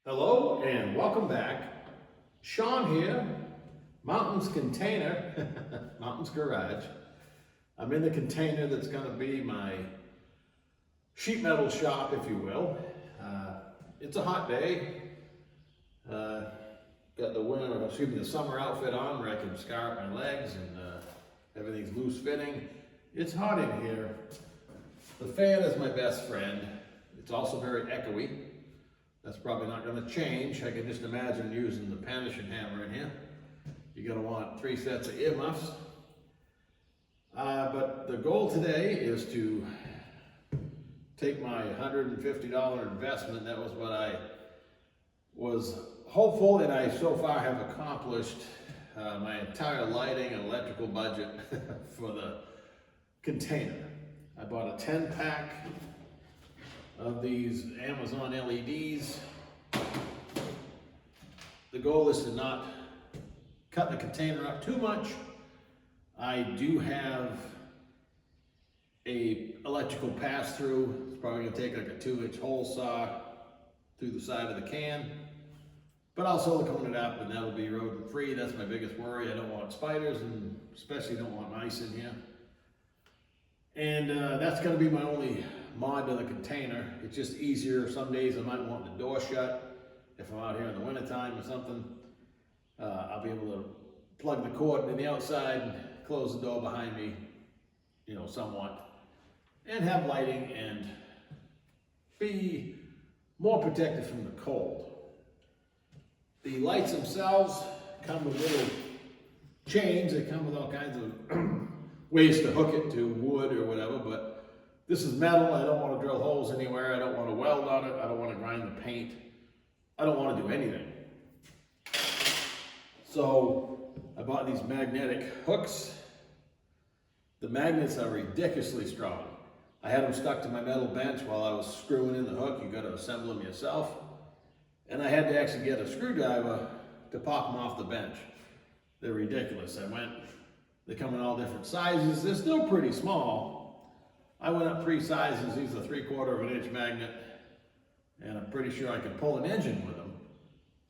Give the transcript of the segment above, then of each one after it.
Hello and welcome back. Sean here, Mountains Container, Mountains Garage. I'm in the container that's going to be my sheet metal shop, if you will. It's a hot day. Got the summer outfit on where I can scarf my legs and everything's loose fitting. It's hot in here. The fan is my best friend. It's also very echoey. That's probably not going to change. I can just imagine using the Panasonic hammer in here. You're going to want 3 sets of earmuffs. But the goal today is to take my $150 investment. That was what I was hopeful, and I so far have accomplished my entire lighting and electrical budget for the container. I bought a 10-pack of these Amazon LEDs. The goal is to not cut the container up too much. I do have a electrical pass-through. It's probably gonna take like a 2-inch hole saw through the side of the can. But I'll silicone it up and that'll be rodent free. That's my biggest worry. I don't want spiders and especially don't want mice in here. And that's gonna be my only mod to the container. It's just easier. Some days I might want the door shut. If I'm out here in the wintertime or something, I'll be able to plug the cord in the outside, close the door behind me, somewhat, and have lighting and be more protected from the cold. The lights themselves come with little chains. They come with all kinds of ways to hook it to wood or whatever, but this is metal. I don't want to drill holes anywhere. I don't want to weld on it. I don't want to grind the paint. I don't want to do anything. So I bought these magnetic hooks. The magnets are ridiculously strong. I had them stuck to my metal bench while I was screwing in the hook. You got to assemble them yourself. And I had to actually get a screwdriver to pop them off the bench. They're ridiculous. They come in all different sizes. They're still pretty small. I went up 3 sizes. These are 3/4 inch magnet, and I'm pretty sure I can pull an engine with them.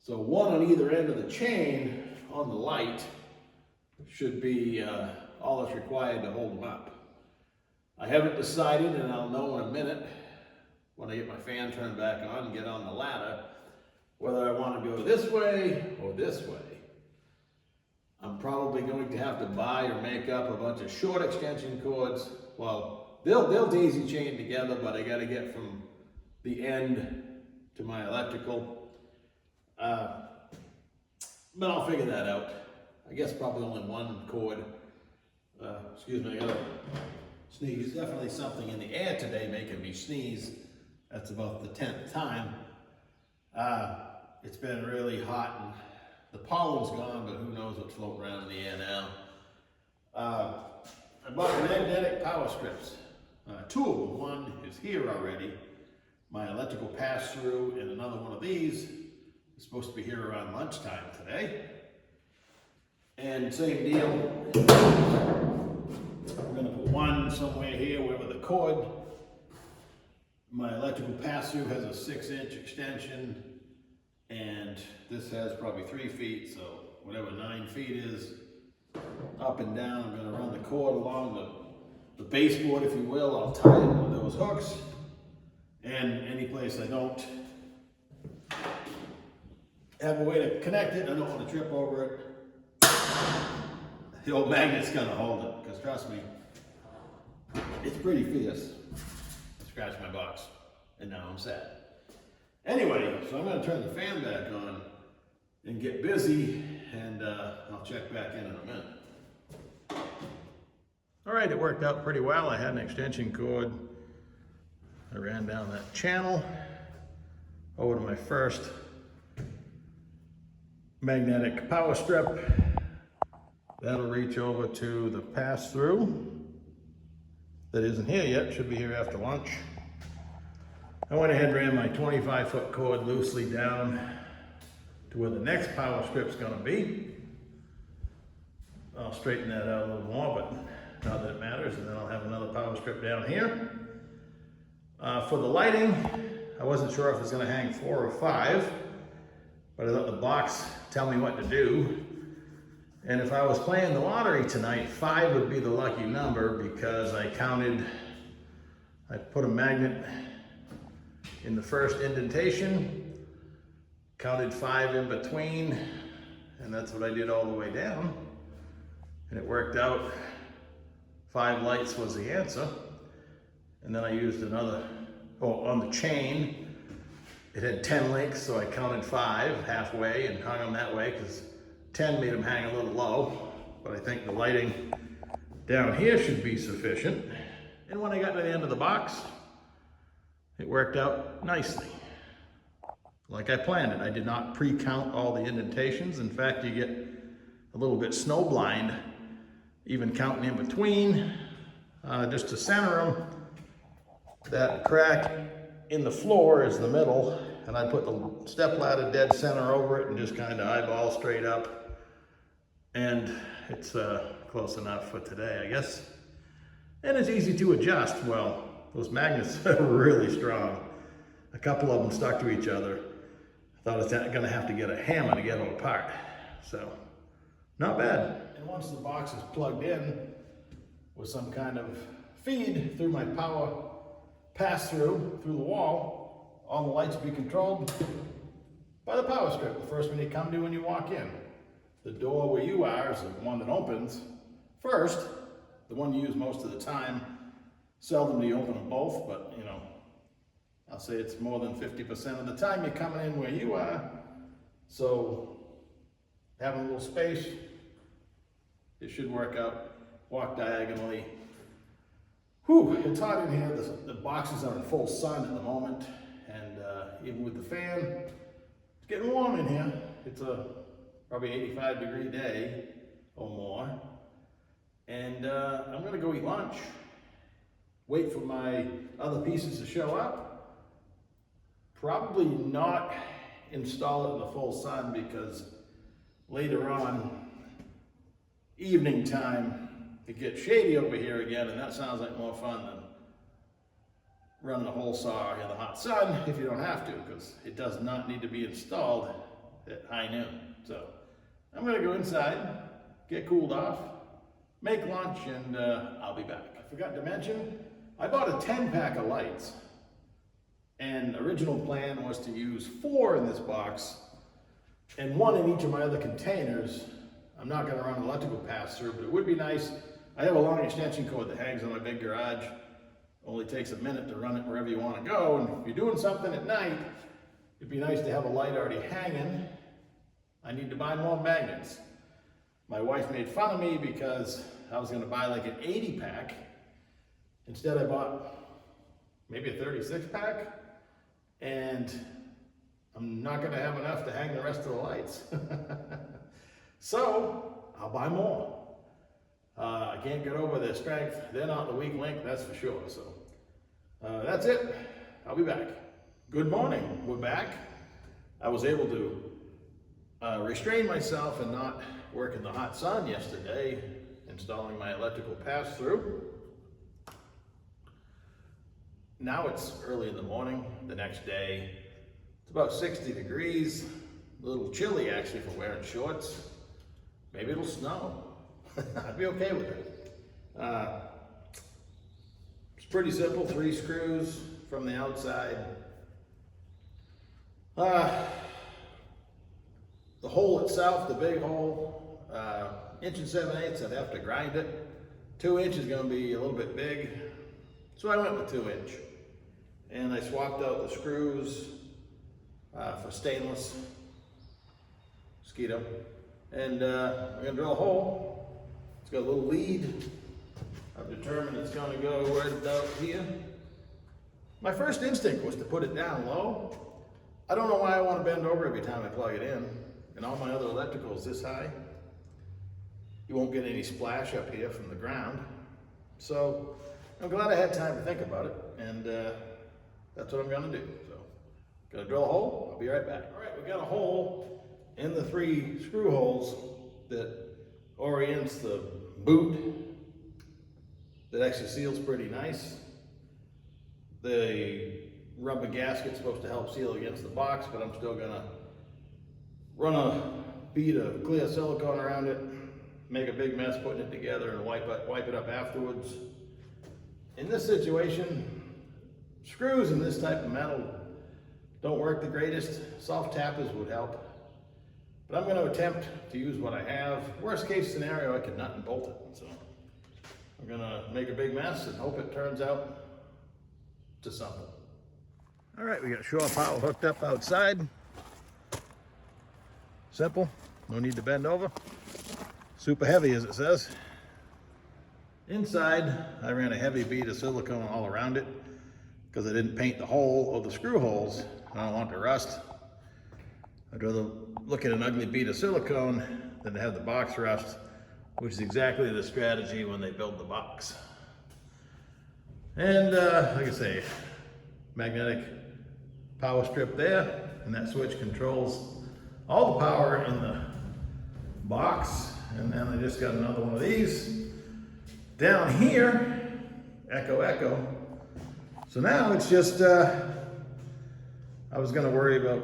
So one on either end of the chain on the light should be all that's required to hold them up. I haven't decided, and I'll know in a minute when I get my fan turned back on and get on the ladder, whether I want to go this way or this way. I'm probably going to have to buy or make up a bunch of short extension cords. Well, they'll daisy chain together, but I got to get from the end to my electrical. But I'll figure that out. I guess probably only one cord. Excuse me, I gotta sneeze. Definitely something in the air today making me sneeze. That's about the 10th time. It's been really hot and the pollen's gone, but who knows what's floating around in the air now. I bought magnetic power strips. 2 of them. One is here already. My electrical pass-through, and another one of these is supposed to be here around lunchtime today. And same deal. We're going to put one somewhere here, wherever the cord. My electrical pass-through has a 6-inch extension, and this has probably 3 feet, so whatever 9 feet is, up and down. I'm going to run the cord along the baseboard, if you will. I'll tie it with those hooks, and any place I don't have a way to connect it, I don't want to trip over it, the old magnet's going to hold it, because trust me, it's pretty fierce. Scratch my box, and now I'm sad. Anyway, so I'm going to turn the fan back on and get busy, and I'll check back in a minute. All right, it worked out pretty well. I had an extension cord. I ran down that channel over to my first magnetic power strip. That'll reach over to the pass-through. That isn't here yet, should be here after lunch. I went ahead and ran my 25-foot cord loosely down to where the next power strip's gonna be. I'll straighten that out a little more, but not that it matters, and then I'll have another power strip down here. For the lighting, I wasn't sure if it was gonna hang 4 or 5. but I let the box tell me what to do. And if I was playing the lottery tonight, 5 would be the lucky number because I put a magnet in the first indentation, counted 5 in between, and that's what I did all the way down. And it worked out. 5 lights was the answer. And then I used another, on the chain, it had 10 links, so I counted 5 halfway and hung them that way because 10 made them hang a little low, but I think the lighting down here should be sufficient. And when I got to the end of the box, it worked out nicely. Like I planned it. I did not pre-count all the indentations. In fact, you get a little bit snowblind, even counting in between, just to center them. That crack in the floor is the middle, and I put the stepladder dead center over it and just kind of eyeball straight up. And it's close enough for today, I guess. And it's easy to adjust. Well, those magnets are really strong. A couple of them stuck to each other. I thought I was gonna have to get a hammer to get them apart. So, not bad. And once the box is plugged in with some kind of feed through my power pass-through the wall, all the lights will be controlled by the power strip, the first one you come to when you walk in. The door where you are is the one that opens first, the one you use most of the time. Seldom do you open them both, but you know, I'll say it's more than 50% of the time you're coming in where you are. So having a little space, it should work out. Walk diagonally. Whew, it's hot in here. The boxes are in full sun at the moment, and even with the fan, it's getting warm in here. It's a probably 85-degree day or more. And I'm gonna go eat lunch, wait for my other pieces to show up. Probably not install it in the full sun because later on, evening time, it gets shady over here again, and that sounds like more fun than running a hole saw in the hot sun if you don't have to, because it does not need to be installed at high noon. So I'm gonna go inside, get cooled off, make lunch, and I'll be back. I forgot to mention, I bought a 10-pack of lights, and the original plan was to use 4 in this box and 1 in each of my other containers. I'm not gonna run electrical pass-through, but it would be nice. I have a long extension cord that hangs on my big garage. Only takes a minute to run it wherever you want to go, and if you're doing something at night, it'd be nice to have a light already hanging. I need to buy more magnets. My wife made fun of me because I was gonna buy like an 80-pack. Instead I bought maybe a 36-pack, and I'm not gonna have enough to hang the rest of the lights. So, I'll buy more. I can't get over their strength. They're not the weak link, that's for sure. So, that's it. I'll be back. Good morning, we're back. I was able to restrain myself and not work in the hot sun yesterday, installing my electrical pass-through. Now it's early in the morning, the next day. It's about 60 degrees, a little chilly actually for wearing shorts. Maybe it'll snow. I'd be okay with it. It's pretty simple, 3 screws from the outside. The hole itself, the big hole, 1 7/8, I'd have to grind it. 2 inch is gonna be a little bit big, so I went with 2 inch. And I swapped out the screws for stainless Skeeto. And I'm gonna drill a hole. It's got a little lead. I've determined it's gonna go right about here. My first instinct was to put it down low. I don't know why I want to bend over every time I plug it in. And all my other electricals this high. You won't get any splash up here from the ground. So I'm glad I had time to think about it, and that's what I'm gonna do. So, gonna drill a hole, I'll be right back. All right, we got a hole in the 3 screw holes that orients the boot. That actually seals pretty nice. The rubber gasket's supposed to help seal against the box, but I'm still gonna run a bead of clear silicone around it, make a big mess putting it together, and wipe it up afterwards. In this situation, screws in this type of metal don't work the greatest. Soft tappers would help. But I'm going to attempt to use what I have. Worst case scenario, I could nut and bolt it. So I'm going to make a big mess and hope it turns out to something. All right, we got shore power hooked up outside. Simple, no need to bend over. Super heavy, as it says. Inside, I ran a heavy bead of silicone all around it because I didn't paint the hole or the screw holes. I don't want to rust. I'd rather look at an ugly bead of silicone than to have the box rust, which is exactly the strategy when they build the box. And like I say, magnetic power strip there, and that switch controls all the power in the box. And then I just got another one of these down here, echo, echo. So now it's just, I was gonna worry about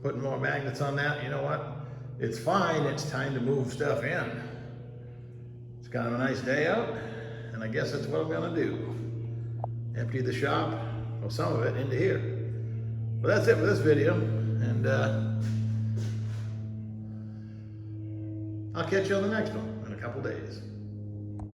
putting more magnets on that. You know what? It's fine, it's time to move stuff in. It's kind of a nice day out, and I guess that's what I'm gonna do. Empty the shop, or some of it, into here. But that's it for this video, and I'll catch you on the next one in a couple days.